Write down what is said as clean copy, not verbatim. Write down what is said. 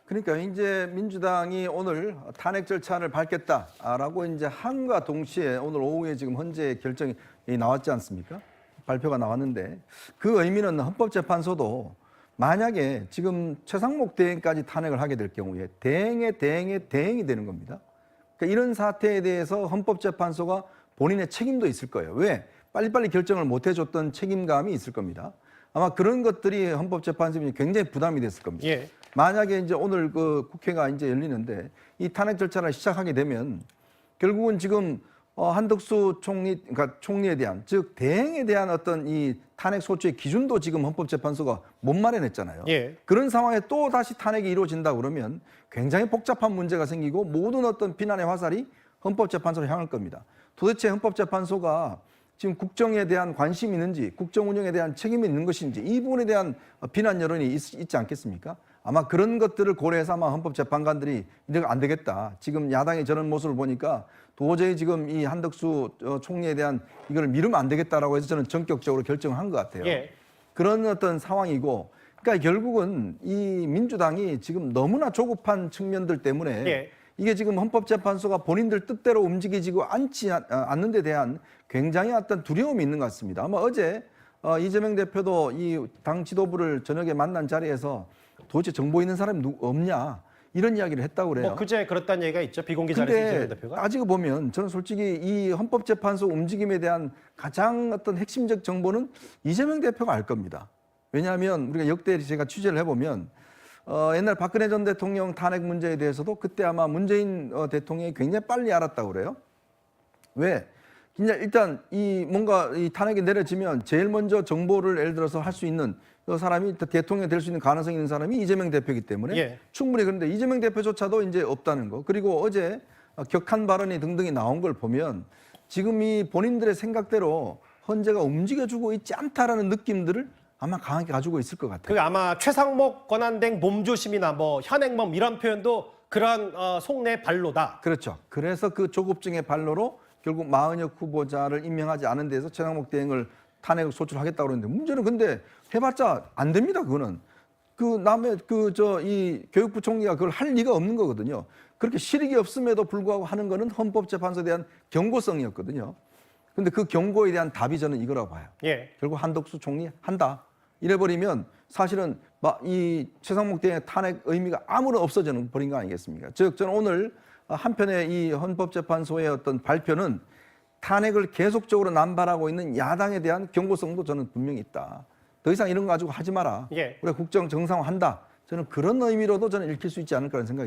그러니까 이제 민주당이 오늘 탄핵 절차를 밟겠다라고 이제 한과 동시에 오늘 오후에 지금 헌재 결정이 나왔지 않습니까? 발표가 나왔는데 그 의미는 헌법재판소도 만약에 지금 최상목 대행까지 탄핵을 하게 될 경우에 대행이 되는 겁니다. 그러니까 이런 사태에 대해서 헌법재판소가 본인의 책임도 있을 거예요. 왜? 빨리빨리 결정을 못 해줬던 책임감이 있을 겁니다. 아마 그런 것들이 헌법재판소에 굉장히 부담이 됐을 겁니다. 예. 만약에 이제 오늘 그 국회가 이제 열리는데 이 탄핵 절차를 시작하게 되면 결국은 지금 한덕수 그러니까 총리에 대한 즉 대행에 대한 어떤 이 탄핵 소추의 기준도 지금 헌법재판소가 못 마련했잖아요. 예. 그런 상황에 또 다시 탄핵이 이루어진다 그러면 굉장히 복잡한 문제가 생기고 모든 어떤 비난의 화살이 헌법재판소로 향할 겁니다. 도대체 헌법재판소가 지금 국정에 대한 관심이 있는지 국정 운영에 대한 책임이 있는 것인지 이 부분에 대한 비난 여론이 있지 않겠습니까? 아마 그런 것들을 고려해서 아마 헌법재판관들이 이거 안 되겠다. 지금 야당의 저런 모습을 보니까 도저히 지금 이 한덕수 총리에 대한 이걸 미루면 안 되겠다라고 해서 저는 전격적으로 결정을 한 것 같아요. 예. 그런 어떤 상황이고, 그러니까 결국은 이 민주당이 지금 너무나 조급한 측면들 때문에 예. 이게 지금 헌법재판소가 본인들 뜻대로 움직이지고 않는 데 대한 굉장히 어떤 두려움이 있는 것 같습니다. 아마 어제 이재명 대표도 이 당 지도부를 저녁에 만난 자리에서 도대체 정보 있는 사람이 없냐 이런 이야기를 했다고 그래요. 그제 그랬다는 얘기가 있죠. 비공개 자리에서 이재명 대표가. 따지고 보면 저는 솔직히 이 헌법재판소 움직임에 대한 가장 어떤 핵심적 정보는 이재명 대표가 알 겁니다. 왜냐하면 우리가 역대 제가 취재를 해보면 옛날 박근혜 전 대통령 탄핵 문제에 대해서도 그때 아마 문재인 대통령이 굉장히 빨리 알았다고 그래요. 왜? 일단 뭔가 이 탄핵이 내려지면 제일 먼저 정보를 예를 들어서 할 수 있는 그 사람이 대통령이 될 수 있는 가능성이 있는 사람이 이재명 대표이기 때문에 예. 충분히 그런데 이재명 대표조차도 이제 없다는 거. 그리고 어제 격한 발언이 등등이 나온 걸 보면 지금 이 본인들의 생각대로 헌재가 움직여주고 있지 않다라는 느낌들을 아마 강하게 가지고 있을 것 같아요. 그 아마 최상목 권한대행 몸조심이나 뭐 현행범 이런 표현도 그런 속내 발로다. 그렇죠. 그래서 그 조급증의 발로로 결국 마은혁 후보자를 임명하지 않은 데서 최상목 대행을 탄핵 소추하겠다고 그러는데 문제는 근데 해봤자 안 됩니다. 그거는 남의 이 교육부 총리가 그걸 할 리가 없는 거거든요. 그렇게 실익이 없음에도 불구하고 하는 거는 헌법재판소에 대한 경고성이었거든요. 근데 그 경고에 대한 답이 저는 이거라고 봐요. 예. 결국 한덕수 총리 한다. 이래버리면 사실은 이 최상목 대행의 탄핵 의미가 아무런 없어져 버린 거 아니겠습니까? 즉 저는 오늘 한편의 이 헌법재판소의 어떤 발표는 탄핵을 계속적으로 남발하고 있는 야당에 대한 경고성도 저는 분명히 있다. 더 이상 이런 거 가지고 하지 마라. 예. 우리가 국정 정상화한다. 저는 그런 의미로도 저는 읽힐 수 있지 않을까라는 생각이